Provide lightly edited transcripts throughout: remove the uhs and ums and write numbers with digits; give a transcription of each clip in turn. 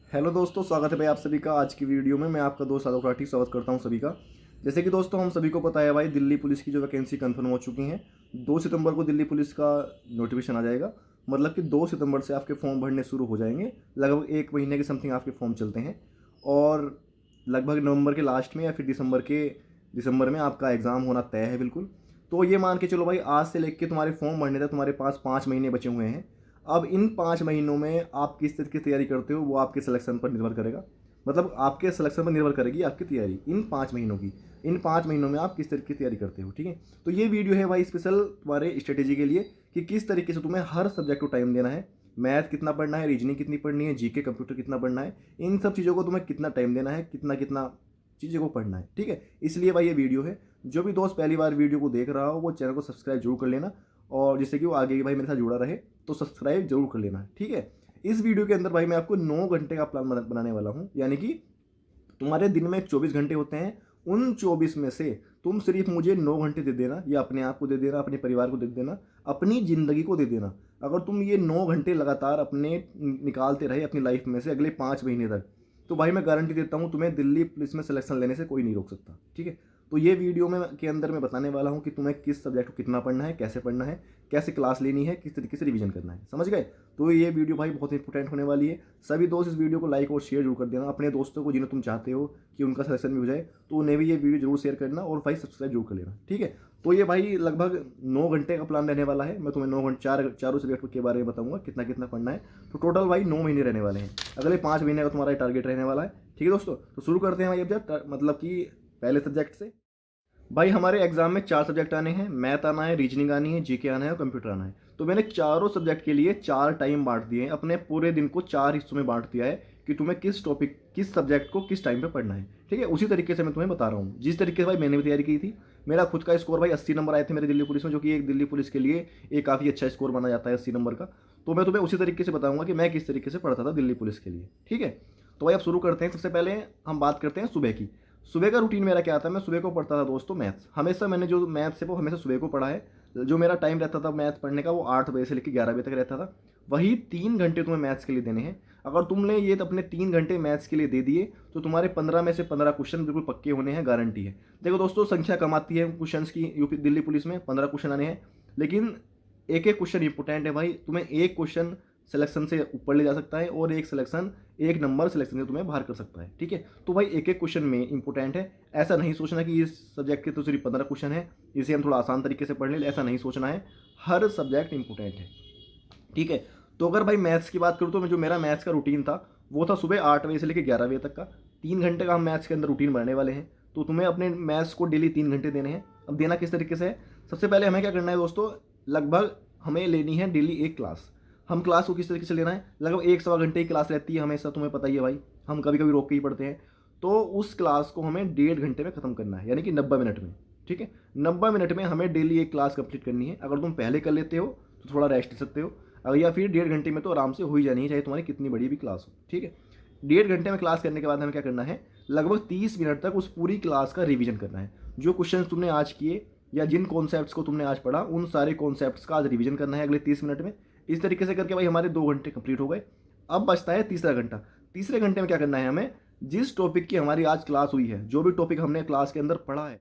Hello दोस्तों, स्वागत है भाई आप सभी का आज की वीडियो में। मैं आपका दोस्त आलोक राठी स्वागत करता हूं सभी का। जैसे कि दोस्तों हम सभी को पता है भाई, दिल्ली पुलिस की जो वैकेंसी कंफर्म हो चुकी हैं। 2 सितंबर को दिल्ली पुलिस का नोटिफिकेशन आ जाएगा। मतलब कि 2 सितंबर से आपके फॉर्म भरने शुरू हो जाएंगे। लगभग 1 महीने के समथिंग आपके फॉर्म चलते हैं और लगभग नवंबर के लास्ट में या फिर दिसंबर में आपका एग्ज़ाम होना तय है बिल्कुल। तो ये मान के चलो भाई, आज से लेके तुम्हारे फॉर्म भरने तक तुम्हारे पास 5 महीने बचे हुए हैं। अब इन 5 महीनों में आप किस तरह की तैयारी करते हो वो आपके सिलेक्शन पर निर्भर करेगा। मतलब आपके सिलेक्शन पर निर्भर करेगी आपकी तैयारी इन 5 महीनों की। इन 5 महीनों में आप किस तरह की तैयारी करते हो, ठीक है। तो ये वीडियो है भाई स्पेशल तुम्हारे स्ट्रेटेजी के लिए कि किस तरीके से तुम्हें हर सब्जेक्ट को टाइम देना है। मैथ कितना पढ़ना है, रीजनिंग कितनी पढ़नी है, जीके कंप्यूटर कितना पढ़ना है, इन सब चीज़ों को तुम्हें कितना टाइम देना है, कितना कितना चीज़ों को पढ़ना है, ठीक है। इसलिए भाई ये वीडियो है। जो भी दोस्त पहली बार वीडियो को देख रहा हो वो चैनल को सब्सक्राइब जरूर कर लेना, और जिससे कि वो आगे भाई मेरे साथ जुड़ा रहे, तो सब्सक्राइब जरूर कर लेना, ठीक है। इस वीडियो के अंदर भाई मैं आपको 9 घंटे का प्लान बनाने वाला हूँ। यानी कि तुम्हारे दिन में 24 घंटे होते हैं, उन 24 में से तुम सिर्फ मुझे 9 घंटे दे देना, या अपने आप को दे देना, अपने परिवार को दे देना, अपनी ज़िंदगी को दे देना। अगर तुम ये 9 घंटे लगातार अपने निकालते रहे अपनी लाइफ में से अगले 5 महीने तक, तो भाई मैं गारंटी देता हूँ तुम्हें दिल्ली पुलिस में सिलेक्शन लेने से कोई नहीं रोक सकता, ठीक है। तो ये वीडियो में के अंदर मैं बताने वाला हूँ कि तुम्हें किस सब्जेक्ट को कितना पढ़ना है, कैसे पढ़ना है, कैसे क्लास लेनी है, किस तरीके से रिवीजन करना है, समझ गए। तो ये वीडियो भाई बहुत इंपॉर्टेंट होने वाली है। सभी दोस्त इस वीडियो को लाइक और शेयर जरूर कर देना अपने दोस्तों को, जिन्हें तुम चाहते हो कि उनका सिलेक्शन भी हो जाए, तो उन्हें भी ये वीडियो जरूर शेयर करना और भाई सब्सक्राइब जरूर कर लेना, ठीक है। तो ये भाई लगभग 9 घंटे का प्लान रहने वाला है। मैं तुम्हें 9 घंटे चारों सब्जेक्ट के बारे में बताऊंगा कितना कितना पढ़ना है। तो टोटल भाई 9 महीने रहने वाले हैं। अगले 5 महीने का तुम्हारा टारगेट रहने वाला है, ठीक है दोस्तों। तो शुरू करते हैं भाई अब मतलब कि पहले सब्जेक्ट से। भाई हमारे एग्जाम में 4 सब्जेक्ट आने हैं। मैथ आना है, रीजनिंग आनी है, जीके आना है और कंप्यूटर आना है। तो मैंने चारों सब्जेक्ट के लिए 4 टाइम बांट दिए हैं। अपने पूरे दिन को 4 हिस्सों में बांट दिया है कि तुम्हें किस सब्जेक्ट को किस टाइम पे पढ़ना है, ठीक है। उसी तरीके से मैं तुम्हें बता रहा हूँ जिस तरीके से भाई मैंने भी तैयारी की थी। मेरा खुद का स्कोर भाई 80 नंबर आए थे मेरे दिल्ली पुलिस में, जो कि एक दिल्ली पुलिस के लिए एक काफ़ी अच्छा स्कोर माना जाता है 80 नंबर का। तो मैं तुम्हें उसी तरीके से बताऊंगा कि मैं किस तरीके से पढ़ता था दिल्ली पुलिस के लिए, ठीक है। तो भाई अब शुरू करते हैं। सबसे पहले हम बात करते हैं सुबह की। सुबह का रूटीन मेरा क्या था, मैं सुबह को पढ़ता था दोस्तों मैथ्स। हमेशा मैंने जो मैथ्स है वो हमेशा सुबह को पढ़ा है। जो मेरा टाइम रहता था मैथ्स पढ़ने का वो 8 बजे से लेकर 11 बजे तक रहता था। वही 3 घंटे तुम्हें मैथ्स के लिए देने हैं। अगर तुमने ये अपने 3 घंटे मैथ्स के लिए दे दिए तो तुम्हारे 15 में से 15 क्वेश्चन बिल्कुल पक्के होने हैं, गारंटी है। देखो दोस्तों, संख्या कम आती है क्वेश्चन की यूपी दिल्ली पुलिस में, 15 क्वेश्चन आने हैं, लेकिन एक एक क्वेश्चन इंपॉर्टेंट है भाई। तुम्हें एक क्वेश्चन सिलेक्शन से ऊपर ले जा सकता है और एक नंबर सिलेक्शन से तुम्हें बाहर कर सकता है, ठीक है। तो भाई एक एक क्वेश्चन में इंपॉर्टेंट है। ऐसा नहीं सोचना कि इस सब्जेक्ट के तो सिर्फ 15 क्वेश्चन है, इसे हम थोड़ा आसान तरीके से पढ़ लें, ऐसा नहीं सोचना है। हर सब्जेक्ट इंपॉर्टेंट है, ठीक है। तो अगर भाई मैथ्स की बात करूँ तो जो मेरा मैथ्स का रूटीन था वो था सुबह 8 बजे से लेकर 11 बजे तक का। 3 घंटे का हम मैथ्स के अंदर रूटीन बनाने वाले हैं। तो तुम्हें अपने मैथ्स को डेली 3 घंटे देने हैं। अब देना किस तरीके से है, सबसे पहले हमें क्या करना है दोस्तों, लगभग हमें लेनी है डेली एक क्लास। हम क्लास को किस तरीके से लेना है, लगभग 1 सवा घंटे की क्लास रहती है हमेशा, तुम्हें पता ही है भाई, हम कभी कभी रोक के ही पढ़ते हैं। तो उस क्लास को हमें 1.5 घंटे में ख़त्म करना है, यानी कि 90 मिनट में, ठीक है। 90 मिनट में हमें डेली एक क्लास कंप्लीट करनी है। अगर तुम पहले कर लेते हो तो थोड़ा रेस्ट ले सकते हो, अगर या फिर 1.5 घंटे में तो आराम से हो ही जानी है, चाहे तुम्हारी कितनी बड़ी भी क्लास हो, ठीक है। 1.5 घंटे में क्लास करने के बाद हमें क्या करना है, लगभग 30 मिनट तक उस पूरी क्लास का रिवीजन करना है। जो क्वेश्चन तुमने आज किए या जिन कॉन्सेप्ट्स को तुमने आज पढ़ा उन सारे कॉन्सेप्ट्स का आज रिवीजन करना है अगले 30 मिनट में। इस तरीके से करके भाई हमारे 2 घंटे कंप्लीट हो गए। अब बचता है तीसरा घंटा। तीसरे घंटे में क्या करना है, हमें जिस टॉपिक की हमारी आज क्लास हुई है, जो भी टॉपिक हमने क्लास के अंदर पढ़ा है,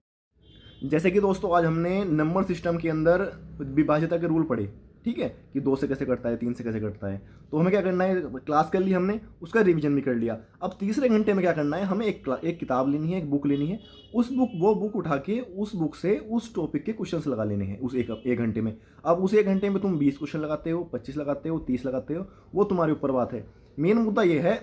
जैसे कि दोस्तों आज हमने नंबर सिस्टम के अंदर विभाज्यता के रूल पढ़े, ठीक है, कि 2 से कैसे कटता है, 3 से कैसे कटता है। तो हमें क्या करना है, क्लास कर ली हमने, उसका रिवीजन भी कर लिया। अब तीसरे घंटे में क्या करना है, हमें एक किताब लेनी है, एक बुक लेनी है। वो बुक उठा के उस बुक से उस टॉपिक के क्वेश्चंस लगा लेने हैं उस एक घंटे में। अब उस एक घंटे में तुम 20 क्वेश्चन लगाते हो, 25 लगाते हो, 30 लगाते हो, वो तुम्हारे ऊपर बात है। मेन मुद्दा ये है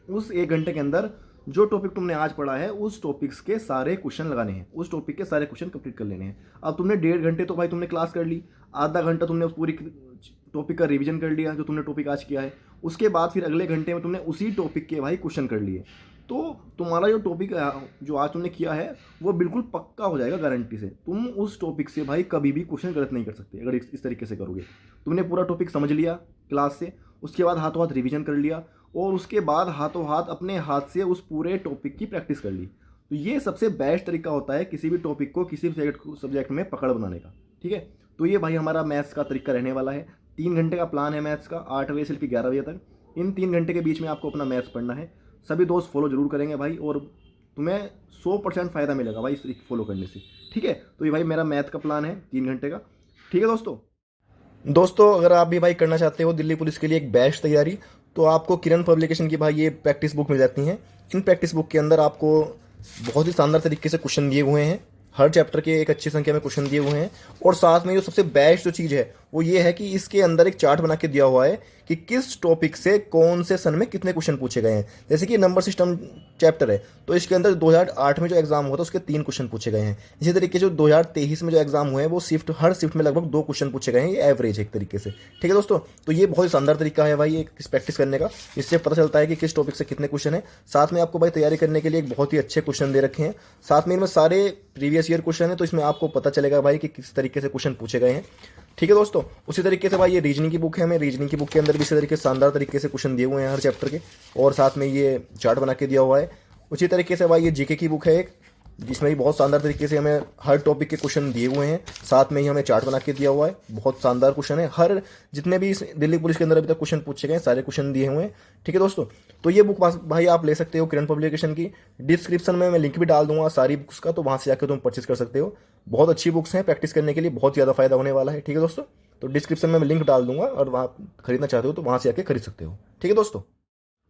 उस एक घंटे के अंदर जो टॉपिक तुमने आज पढ़ा है उस टॉपिक्स के सारे क्वेश्चन लगाने हैं, उस टॉपिक के सारे क्वेश्चन कंप्लीट कर लेने हैं। अब तुमने 1.5 घंटे तो भाई तुमने क्लास कर ली, आधा घंटा तुमने उस पूरी टॉपिक का रिवीजन कर लिया जो तुमने टॉपिक आज किया है। उसके बाद फिर अगले घंटे में तुमने उसी टॉपिक के भाई क्वेश्चन कर लिए। तो तुम्हारा जो टॉपिक जो आज तुमने किया है वो बिल्कुल पक्का हो जाएगा गारंटी से। तुम उस टॉपिक से भाई कभी भी क्वेश्चन गलत नहीं कर सकते अगर इस तरीके से करोगे। तुमने पूरा टॉपिक समझ लिया क्लास से, उसके बाद हाथों हाथ रिवीजन कर लिया, और उसके बाद हाथों हाथ अपने हाथ से उस पूरे टॉपिक की प्रैक्टिस कर ली। तो ये सबसे बेस्ट तरीका होता है किसी भी टॉपिक को किसी भी सब्जेक्ट में पकड़ बनाने का, ठीक है। तो ये भाई हमारा मैथ्स का तरीका रहने वाला है। 3 घंटे का प्लान है मैथ्स का, 8 बजे से लेकर 11 बजे तक। इन 3 घंटे के बीच में आपको अपना मैथ्स पढ़ना है। सभी दोस्त फॉलो जरूर करेंगे भाई, और तुम्हें 100% फ़ायदा मिलेगा भाई इस फॉलो करने से। ठीक है, तो ये भाई मेरा मैथ का प्लान है 3 घंटे का। ठीक है दोस्तों अगर आप भी भाई करना चाहते हो दिल्ली पुलिस के लिए एक बेस्ट तैयारी, तो आपको किरण पब्लिकेशन की भाई ये प्रैक्टिस बुक मिल जाती हैं। इन प्रैक्टिस बुक के अंदर आपको बहुत ही शानदार तरीके से क्वेश्चन दिए हुए हैं, हर चैप्टर के एक अच्छी संख्या में क्वेश्चन दिए हुए हैं। और साथ में जो सबसे बेस्ट जो चीज़ है वो ये है कि इसके अंदर एक चार्ट बना के दिया हुआ है कि किस टॉपिक से कौन से सन में कितने क्वेश्चन पूछे गए हैं। जैसे कि नंबर सिस्टम चैप्टर है, तो इसके अंदर 2008 में जो एग्जाम हुआ था उसके 3 क्वेश्चन पूछे गए हैं। इसी तरीके जो 2023 में जो एग्जाम हुए हैं वो हर शिफ्ट में लगभग 2 क्वेश्चन पूछे गए हैं, ये एवरेज है एक तरीके से। ठीक है दोस्तों, तो ये बहुत ही शानदार तरीका है भाई एक प्रैक्टिस करने का। इससे पता चलता है कि किस टॉपिक से कितने क्वेश्चन है। साथ में आपको भाई तैयारी करने के लिए एक बहुत ही अच्छे क्वेश्चन दे रखे हैं। साथ में इनमें सारे प्रीवियस ईयर क्वेश्चन है, तो इसमें आपको पता चलेगा भाई कि किस तरीके से क्वेश्चन पूछे गए हैं। ठीक है दोस्तों, उसी तरीके से भाई ये रीजनिंग की बुक है, हमें रीजनिंग की बुक के अंदर भी इसी तरीके से शानदार तरीके से क्वेश्चन दिए हुए हैं हर चैप्टर के, और साथ में ये चार्ट बना के दिया हुआ है। उसी तरीके से भाई ये जीके की बुक है एक, जिसमें भी बहुत शानदार तरीके से हमें हर टॉपिक के क्वेश्चन दिए हुए हैं, साथ में ही हमें चार्ट बना के दिया हुआ है। बहुत शानदार क्वेश्चन है, हर जितने भी दिल्ली पुलिस के अंदर अभी तक क्वेश्चन पूछे गए सारे क्वेश्चन दिए हुए हैं। ठीक है दोस्तों, तो ये बुक भाई आप ले सकते हो किरण पब्लिकेशन की। डिस्क्रिप्शन में मैं लिंक भी डाल दूंगा सारी बुक्स का, तो वहाँ से जाकर तुम परचेज कर सकते हो। बहुत अच्छी बुक्स हैं, प्रैक्टिस करने के लिए बहुत ज़्यादा फायदा होने वाला है। ठीक है दोस्तों, तो डिस्क्रिप्शन में मैं लिंक डाल दूंगा, और वहाँ खरीदना चाहते हो तो वहाँ से आके खरीद सकते हो। ठीक है दोस्तों,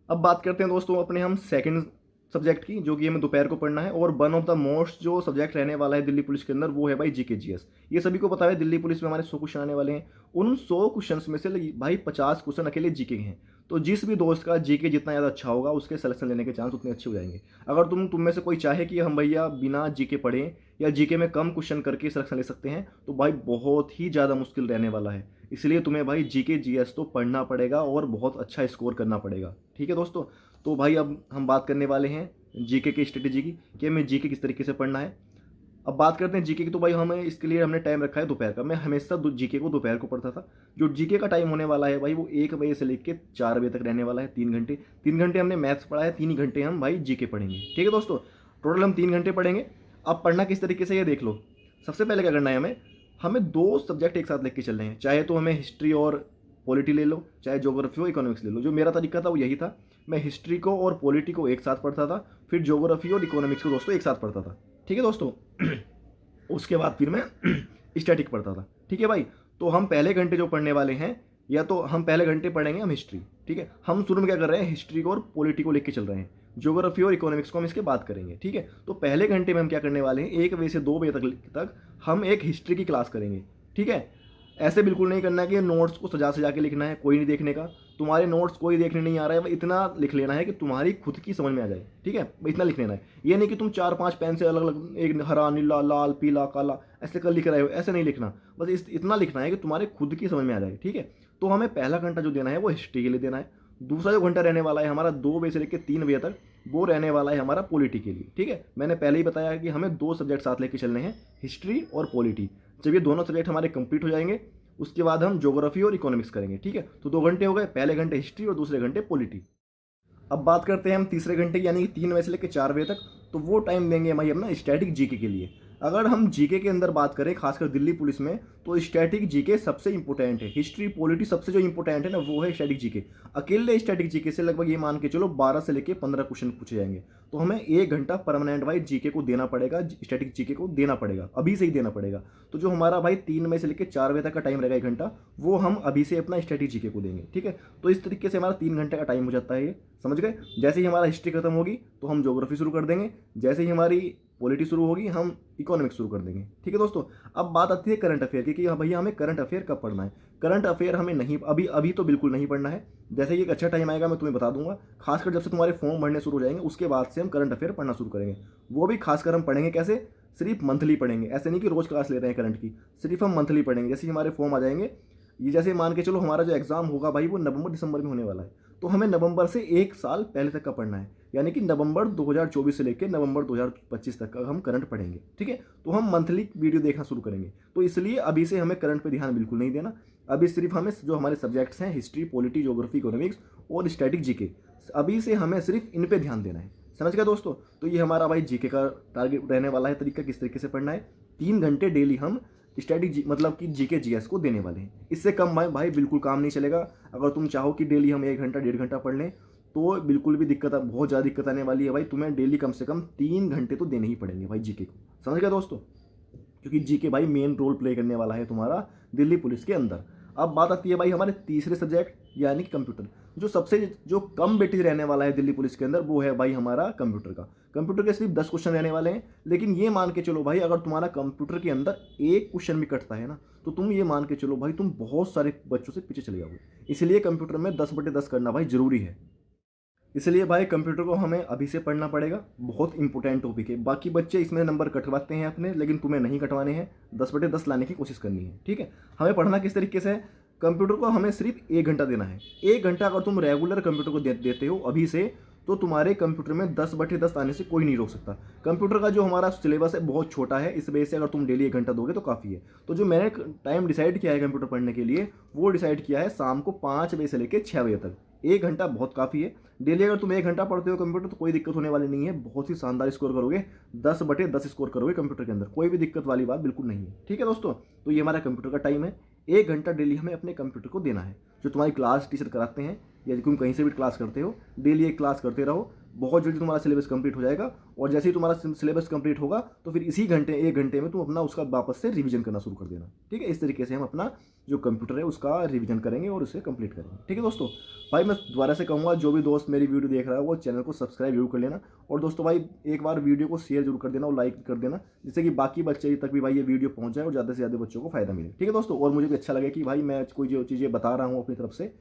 अब बात करते हैं दोस्तों अपने हम सेकंड सब्जेक्ट की, जो कि हमें दोपहर को पढ़ना है। और वन ऑफ द मोस्ट जो सब्जेक्ट रहने वाला है दिल्ली पुलिस के अंदर वो है भाई जीके जीएस। ये सभी को पता है दिल्ली पुलिस में हमारे 100 क्वेश्चन आने वाले हैं। उन 100 क्वेश्चन में से भाई 50 क्वेश्चन अकेले जीके के हैं। तो जिस भी दोस्त का जीके जितना ज़्यादा अच्छा होगा उसके सिलेक्शन लेने के चांस उतने अच्छे हो जाएंगे। अगर तुम में से कोई चाहे कि हम भैया बिना जीके पढ़ें या जीके में कम क्वेश्चन करके सिलेक्शन ले सकते हैं, तो भाई बहुत ही ज़्यादा मुश्किल रहने वाला है। इसलिए तुम्हें भाई जीके जीएस तो पढ़ना पड़ेगा और बहुत अच्छा स्कोर करना पड़ेगा। ठीक है दोस्तों, तो भाई अब हम बात करने वाले हैं जीके की स्ट्रेटेजी की, कि हमें जीके किस तरीके से पढ़ना है। अब बात करते हैं जीके की, तो भाई हमें इसके लिए हमने टाइम रखा है दोपहर का। मैं हमेशा जीके को दोपहर को पढ़ता था। जो जीके का टाइम होने वाला है भाई वो 1 बजे से लेकर 4 बजे तक रहने वाला है, 3 घंटे। 3 घंटे हमने मैथ्स पढ़ा है, 3 घंटे हम भाई जीके पढ़ेंगे। ठीक है दोस्तों, टोटल हम 3 घंटे पढ़ेंगे। अब पढ़ना किस तरीके से ये देख लो। सबसे पहले क्या करना है, हमें 2 सब्जेक्ट एक साथ लेके चल रहे हैं। चाहे तो हमें हिस्ट्री और पॉलिटी ले लो, चाहे ज्योग्राफी और इकोनॉमिक्स ले लो। जो मेरा तरीका था वो यही था, मैं हिस्ट्री को और पॉलिटी को एक साथ पढ़ता था, फिर ज्योग्राफी और इकोनॉमिक्स को दोस्तों एक साथ पढ़ता था। ठीक है दोस्तों, उसके बाद फिर मैं स्टैटिक पढ़ता था। ठीक है भाई, तो हम पहले घंटे जो पढ़ने वाले हैं, या तो हम पहले घंटे पढ़ेंगे हम हिस्ट्री। ठीक है, हम शुरू में क्या कर रहे हैं, हिस्ट्री को और पॉलिटी को लेके चल रहे हैं। ज्योग्राफी और इकोनॉमिक्स को हम इसके बात करेंगे। ठीक है, तो पहले घंटे में हम क्या करने वाले हैं, 1 बजे से 2 बजे तक हम एक हिस्ट्री की क्लास करेंगे। ठीक है, ऐसे बिल्कुल नहीं करना है कि नोट्स को सजा के लिखना है, कोई नहीं देखने का। तुम्हारे नोट्स कोई देखने नहीं आ रहा है, इतना लिख लेना है कि तुम्हारी खुद की समझ में आ जाए। ठीक है, इतना लिख लेना है। ये नहीं कि तुम 4-5 पेन से अलग अलग, एक हरा नीला लाल पीला काला ऐसे कर लिख रहे हो, ऐसे नहीं लिखना। बस इतना लिखना है कि तुम्हारे खुद की समझ में आ जाए। ठीक है, तो हमें पहला घंटा जो देना है वो हिस्ट्री के लिए देना है। दूसरा जो घंटा रहने वाला है हमारा 2 बजे से लेकर 3 बजे तक, वो रहने वाला है हमारा पॉलिटी के लिए। ठीक है, मैंने पहले ही बताया कि हमें 2 सब्जेक्ट साथ लेके चलने हैं, हिस्ट्री और पॉलिटी। जब ये दोनों सब्जेक्ट हमारे कंप्लीट हो जाएंगे उसके बाद हम ज्योग्राफी और इकोनॉमिक्स करेंगे। ठीक है, तो 2 घंटे हो गए, पहले घंटे हिस्ट्री और दूसरे घंटे पॉलिटी। अब बात करते हैं हम तीसरे घंटे यानी कि 3 बजे से लेकर 4 बजे तक, तो वो टाइम देंगे भाई अपना स्टैटिक जीके के लिए। अगर हम जीके के अंदर बात करें खासकर दिल्ली पुलिस में, तो स्टैटिक जीके सबसे इंपॉर्टेंट है। हिस्ट्री पॉलिटी सबसे जो इंपॉर्टेंट है ना वो है स्टैटिक जीके। अकेले स्टैटिक जीके से लगभग ये मान के चलो 12 से लेकर 15 क्वेश्चन पूछे जाएंगे। तो हमें 1 घंटा परमानेंट भाई जीके को देना पड़ेगा, स्टैटिक जीके को देना पड़ेगा, अभी से ही देना पड़ेगा। तो जो हमारा भाई 3 बजे से लेकर 4 बजे तक का टाइम रहेगा 1 घंटा, वो हम अभी से अपना स्टैटिक जीके को देंगे। ठीक है, तो इस तरीके से हमारा 3 घंटे का टाइम हो जाता है, ये समझ गए। जैसे ही हमारा हिस्ट्री खत्म होगी तो हम ज्योग्राफी शुरू कर देंगे, जैसे ही हमारी पॉलिटी शुरू होगी हम इकोनॉमिक्स शुरू कर देंगे। ठीक है दोस्तों, अब बात आती है करंट अफेयर की, कि हाँ भैया हमें करंट अफेयर कब पढ़ना है। करंट अफेयर हमें नहीं, अभी तो बिल्कुल नहीं पढ़ना है। जैसे ही एक अच्छा टाइम आएगा मैं तुम्हें बता दूंगा, खासकर जब से तुम्हारे फॉर्म भरने शुरू हो जाएंगे उसके बाद से हम करंट अफेयर पढ़ना शुरू करेंगे। वो भी खासकर हम पढ़ेंगे कैसे, सिर्फ मंथली पढ़ेंगे। ऐसे नहीं कि रोज क्लास ले रहे हैं करंट की, सिर्फ हम मंथली पढ़ेंगे। जैसे ही हमारे फॉर्म आ जाएंगे, ये जैसे मान के चलो हमारा जो एग्जाम होगा भाई वो नवंबर दिसंबर में होने वाला है, तो हमें नवंबर से 1 साल पहले तक का पढ़ना है। यानी कि नवंबर 2024 से लेकर नवंबर 2025 तक का हम करंट पढ़ेंगे। ठीक है, तो हम मंथली वीडियो देखना शुरू करेंगे। तो इसलिए अभी से हमें करंट पे ध्यान बिल्कुल नहीं देना। अभी सिर्फ हमें जो हमारे सब्जेक्ट्स हैं हिस्ट्री पॉलिटी ज्योग्राफी इकोनॉमिक्स और स्टैटिक जीके, अभी से हमें सिर्फ इन पे ध्यान देना है। समझ गया दोस्तों, तो ये हमारा भाई जीके का टारगेट रहने वाला है, तरीका किस तरीके से पढ़ना है। 3 घंटे डेली हम स्टैटिक मतलब कि जीके जीएस को देने वाले हैं। इससे कम भाई बिल्कुल काम नहीं चलेगा। अगर तुम चाहो कि डेली हम 1 घंटा 1.5 घंटा पढ़ लें तो बिल्कुल भी बहुत ज़्यादा दिक्कत आने वाली है भाई। तुम्हें डेली कम से कम 3 घंटे तो देने ही पड़ेंगे भाई जीके को, समझ गए दोस्तों? क्योंकि जीके भाई मेन रोल प्ले करने वाला है तुम्हारा दिल्ली पुलिस के अंदर। अब बात आती है भाई हमारे तीसरे सब्जेक्ट यानी कि कंप्यूटर। जो कम वेटेज रहने वाला है दिल्ली पुलिस के अंदर वो है भाई हमारा कंप्यूटर का। कंप्यूटर के सिर्फ 10 क्वेश्चन रहने वाले हैं, लेकिन ये मान के चलो भाई अगर तुम्हारा कंप्यूटर के अंदर एक क्वेश्चन भी कटता है ना तो तुम ये मान के चलो भाई तुम बहुत सारे बच्चों से पीछे चले जाओगे। इसलिए कंप्यूटर में 10/10 करना भाई जरूरी है। इसलिए भाई कंप्यूटर को हमें अभी से पढ़ना पड़ेगा, बहुत इंपॉर्टेंट टॉपिक है। बाकी बच्चे इसमें नंबर कटवाते हैं अपने, लेकिन तुम्हें नहीं कटवाने हैं, 10/10 लाने की कोशिश करनी है, ठीक है? हमें पढ़ना किस तरीके से है? कंप्यूटर को हमें सिर्फ 1 घंटा देना है। 1 घंटा अगर तुम रेगुलर कंप्यूटर को देते हो अभी से, तो तुम्हारे कंप्यूटर में 10/10 आने से कोई नहीं रोक सकता। कंप्यूटर का जो हमारा सिलेबस है बहुत छोटा है, इस वजह से अगर तुम डेली 1 घंटा दोगे तो काफ़ी है। तो जो मैंने टाइम डिसाइड किया है कंप्यूटर पढ़ने के लिए, वो डिसाइड किया है शाम को 5 बजे से लेकर 6 बजे तक। 1 घंटा बहुत काफ़ी है। डेली अगर तुम 1 घंटा पढ़ते हो कंप्यूटर तो कोई दिक्कत होने वाली नहीं है, बहुत ही शानदार स्कोर करोगे, 10/10 स्कोर करोगे कंप्यूटर के अंदर, कोई भी दिक्कत वाली बात बिल्कुल नहीं है, ठीक है दोस्तों? तो ये हमारा कंप्यूटर का टाइम है। 1 घंटा डेली हमें अपने कंप्यूटर को देना है। जो तुम्हारी क्लास टीचर कराते हैं या तुम कहीं से भी क्लास करते हो, डेली एक क्लास करते रहो, बहुत जल्दी तुम्हारा सिलेबस कंप्लीट हो जाएगा। और जैसे ही तुम्हारा सिलेबस कंप्लीट होगा तो फिर इसी 1 घंटे में तुम अपना उसका वापस से रिवीजन करना शुरू कर देना, ठीक है? इस तरीके से हम अपना जो कंप्यूटर है उसका रिवीजन करेंगे और उसे कंप्लीट करेंगे, ठीक है दोस्तों? भाई मैं दोबारा से कहूँगा जो भी दोस्त मेरी वीडियो देख रहा है वो चैनल को सब्सक्राइब जरूर कर लेना। और दोस्तों भाई एक बार वीडियो को शेयर जरूर कर देना और लाइक कर देना, जिससे कि बाकी बच्चे तक भी भाई ये वीडियो पहुँच जाए और ज़्यादा से ज़्यादा बच्चों को फायदा मिले, ठीक है दोस्तों? और मुझे भी अच्छा लगे कि भाई मैं कोई जो चीज़ें बता रहा हूँ अपनी तरफ से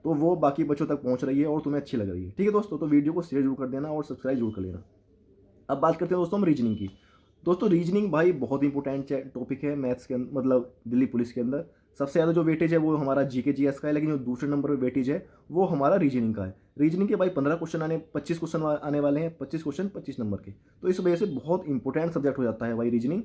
तो वो बाकी बच्चों तक पहुंच रही है और तुम्हें अच्छी लग रही है, ठीक है दोस्तों? तो वीडियो को शेयर जरूर कर देना और सब्सक्राइब जरूर कर लेना। अब बात करते हैं दोस्तों हम रीजनिंग की। दोस्तों रीजनिंग भाई बहुत इंपॉर्टेंट टॉपिक है मैथ्स के मतलब दिल्ली पुलिस के अंदर। सबसे ज़्यादा जो वेटेज है वो हमारा जीके जीएस का है, लेकिन जो दूसरे नंबर पर वेटेज है वो हमारा रीजनिंग का है। रीजनिंग के भाई 25 क्वेश्चन आने वाले हैं, 25 क्वेश्चन 25 नंबर के। तो इस वजह से बहुत इंपॉर्टेंट सब्जेक्ट हो जाता है भाई रीजनिंग।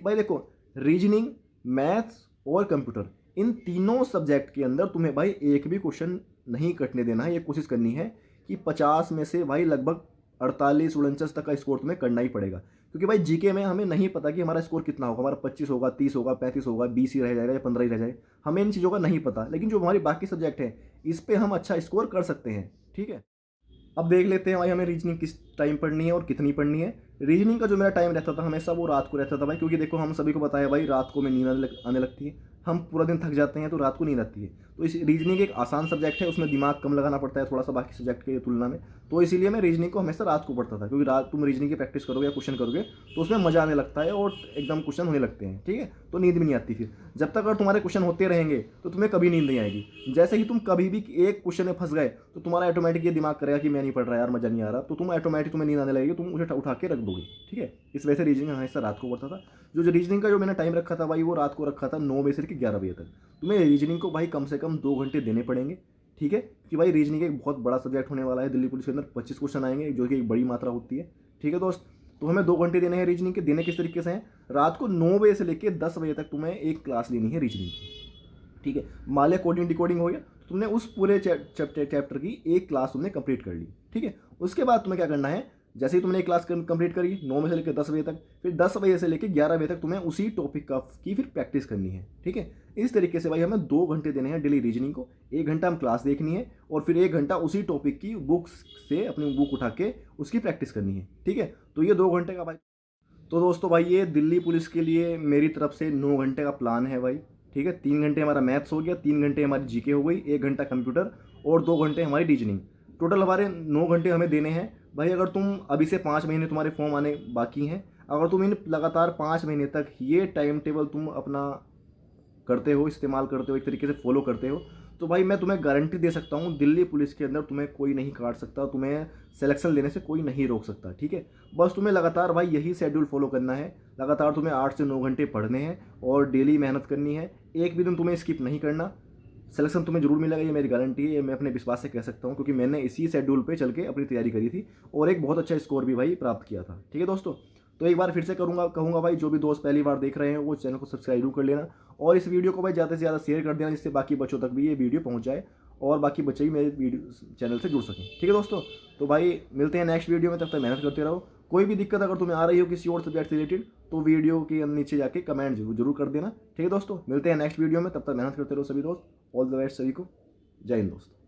भाई देखो रीजनिंग, मैथ्स और कंप्यूटर, इन तीनों सब्जेक्ट के अंदर तुम्हें भाई एक भी क्वेश्चन नहीं कटने देना है। ये कोशिश करनी है कि 50 में से भाई लगभग 48-49 तक का स्कोर तुम्हें करना ही पड़ेगा। क्योंकि भाई जीके में हमें नहीं पता कि हमारा स्कोर कितना होगा, हमारा 25 होगा, 30 होगा, 35 होगा, 20 ही रह जाएगा या 15 ही रह जाए, हमें इन चीज़ों का नहीं पता। लेकिन जो हमारी बाकी सब्जेक्ट है इस पर हम अच्छा स्कोर कर सकते हैं, ठीक है? अब देख लेते हैं भाई हमें रीजनिंग किस टाइम पढ़नी है और कितनी पढ़नी है। रीजनिंग का जो मेरा टाइम रहता था हमेशा वो रात को रहता था भाई, क्योंकि देखो हम सभी को बताया भाई रात को में नींद आने लगती है, हम पूरा दिन थक जाते हैं तो रात को नींद आती है। तो इस रीजनिंग एक आसान सब्जेक्ट है, उसमें दिमाग कम लगाना पड़ता है थोड़ा सा बाकी सब्जेक्ट की तुलना में। तो इसीलिए मैं रीजनिंग को हमेशा रात को पढ़ता था, क्योंकि रात तुम रीजनिंग की प्रैक्टिस करोगे या क्वेश्चन करोगे तो उसमें मजा आने लगता है और एकदम क्वेश्चन होने लगते हैं, ठीक है? तो नींद भी नहीं आती। फिर जब तक अगर तुम्हारे क्वेश्चन होते रहेंगे तो तुम्हें कभी नींद नहीं आएगी। जैसे ही तुम कभी भी एक क्वेश्चन में फंस गए तो तुम्हारा ऑटोमेटिक ये दिमाग करेगा कि मैं नहीं पढ़ रहा यार, मजा नहीं आ रहा, तो तुम ऑटोमेटिक तुम्हें नींद आने लगेगी, तुम उसे उठा के रख दोगे, ठीक है? इस वजह से रीजनिंग हमेशा रात को पढ़ता था। जो रीजनिंग का जो मैंने टाइम रखा था भाई वो रात को रखा था 9 बजे से लेकर 11 बजे तक। तुम्हें रीजनिंग को भाई कम से कम 2 घंटे देने पड़ेंगे, ठीक है? कि भाई रीजनिंग एक बहुत बड़ा सब्जेक्ट होने वाला है दिल्ली पुलिस के अंदर, 25 क्वेश्चन आएंगे जो कि एक बड़ी मात्रा होती है, ठीक है दोस्त? तो हमें 2 घंटे देने हैं रीजनिंग के। देने किस तरीके से हैं? रात को 9 बजे से लेकर 10 बजे तक तुम्हें एक क्लास लेनी है रीजनिंग की, ठीक है? मान लिया कोडिंग डिकोडिंग हो गया, तुमने उस पूरे चैप्टर की एक क्लास तुमने कंप्लीट कर ली, ठीक है? उसके बाद तुम्हें क्या करना है, जैसे ही तुमने एक क्लास कंप्लीट करी 9 बजे से लेकर 10 बजे तक, फिर 10 बजे से लेकर 11 बजे तक तुम्हें उसी टॉपिक की फिर प्रैक्टिस करनी है, ठीक है? इस तरीके से भाई हमें 2 घंटे देने हैं डेली रीजनिंग को। 1 घंटा हम क्लास देखनी है और फिर 1 घंटा उसी टॉपिक की बुक्स से अपनी बुक उठा के उसकी प्रैक्टिस करनी है, ठीक है? तो ये 2 घंटे का भाई, तो दोस्तों भाई ये दिल्ली पुलिस के लिए मेरी तरफ से 9 घंटे का प्लान है भाई, ठीक है? 3 घंटे हमारा मैथ्स हो गया, 3 घंटे हमारी जीके हो गई, 1 घंटा कंप्यूटर और 2 घंटे हमारी रीजनिंग। टोटल हमारे 9 घंटे हमें देने हैं भाई। अगर तुम अभी से 5 महीने तुम्हारे फॉर्म आने बाकी हैं, अगर तुम इन लगातार 5 महीने तक ये टाइम टेबल तुम अपना करते हो, इस्तेमाल करते हो, एक तरीके से फॉलो करते हो, तो भाई मैं तुम्हें गारंटी दे सकता हूँ दिल्ली पुलिस के अंदर तुम्हें कोई नहीं काट सकता, तुम्हें सिलेक्शन लेने से कोई नहीं रोक सकता, ठीक है? बस तुम्हें लगातार भाई यही शेड्यूल फॉलो करना है। लगातार तुम्हें 8 से 9 घंटे पढ़ने हैं और डेली मेहनत करनी है, एक भी दिन तुम्हें स्किप नहीं करना। सिलेक्शन तुम्हें जरूर मिलेगा, ये मेरी गारंटी है, ये मैं अपने विश्वास से कह सकता हूँ, क्योंकि मैंने इसी शेड्यूल पे चल के अपनी तैयारी करी थी और एक बहुत अच्छा स्कोर भी भाई प्राप्त किया था, ठीक है दोस्तों? तो एक बार फिर से कहूँगा भाई जो भी दोस्त पहली बार देख रहे हैं वो चैनल को सब्सक्राइब जरूर कर लेना और इस वीडियो को भाई ज़्यादा से ज़्यादा शेयर कर देना, जिससे बाकी बच्चों तक भी ये वीडियो पहुँच जाए और बाकी बच्चे भी मेरे वीडियो चैनल से जुड़ सकें, ठीक है दोस्तों? तो भाई मिलते हैं नेक्स्ट वीडियो में, तब तक मेहनत करते रहो कोई भी दिक्कत अगर तुम्हें आ रही हो किसी और सब्जेक्ट से रिलेटेड तो वीडियो के नीचे जाके कमेंट जरूर कर देना। ठीक है दोस्तों, मिलते हैं नेक्स्ट वीडियो में, तब तक मेहनत करते रहो सभी दोस्त। ऑल द बेस्ट सभी को, जय हिंद दोस्तों।